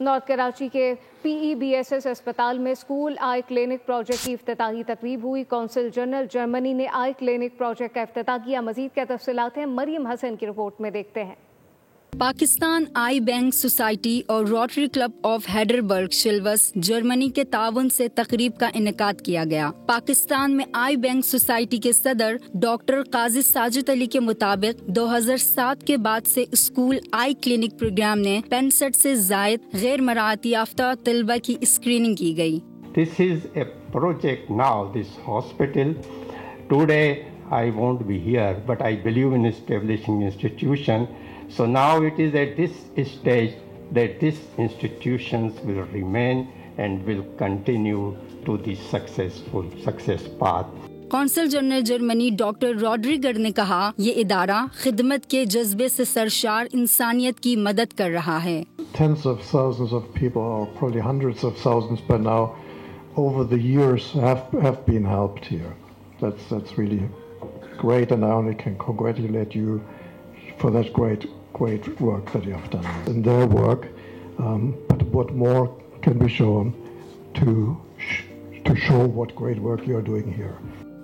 North Karachi के PEBSS अस्पताल में स्कूल आई क्लिनिक प्रोजेक्ट की इफ्तिताही तकरीब हुई। कौंसिल जनरल जर्मनी ने आई क्लिनिक प्रोजेक्ट का इफ्तिताह किया। मजीद क्या तफसीलात हैं मरियम हसन की रिपोर्ट में देखते हैं। पाकिस्तान आई बैंक सोसाइटी और रोटरी क्लब ऑफ हैडरबर्ग शिल्वर्स जर्मनी के ताउन से तकरीब का इनेकाद किया गया। पाकिस्तान में आई बैंक सोसाइटी के सदर डॉक्टर काजी साजिद अली के मुताबिक 2007 के बाद से स्कूल आई क्लिनिक प्रोग्राम ने 65 से जायद गैर मराहती याफ्ता तलबा की स्क्रीनिंग की गई। This is a project now, this hospital. Today I won't be here, but I believe in establishing institution. So now it is at this stage that these institutions will remain and will continue to the success path. Consul general Germany doctor रॉड्रिगर ने कहा, ये इदारा खिदमत के जज्बे से सरशार इंसानियत की मदद कर रहा है। Tens of thousands of people, or probably hundreds of thousands by now, over the years have been helped here. That's really great, and I only can congratulate you for that great work that you have done in their work. But what more can be shown to show what great work you are doing here?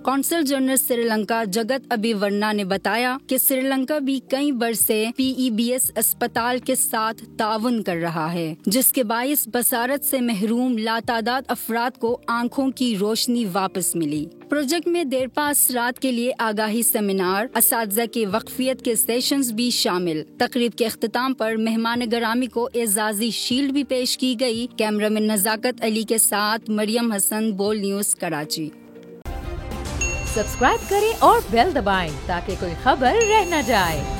Council general Sri Lanka जगत अभिवर्णा ने बताया कि श्रीलंका भी कई बरस से PEBS अस्पताल के साथ ताउन कर रहा है, जिसके बाइस बसारत से महरूम लातादाद अफराद को आंखों की रोशनी वापस मिली। प्रोजेक्ट में देरपा असरात के लिए आगाही सेमिनार, असातिज़ा के वक्फियत के सेशंस भी शामिल। तकरीब के अख्तिताम पर मेहमान गरामी को एजाजी शील्ड भी पेश की गई। कैमरामैन नजाकत अली के साथ मरियम हसन, बोल न्यूज कराची। सब्सक्राइब करें और बेल दबाएं ताकि कोई खबर रह न जाए।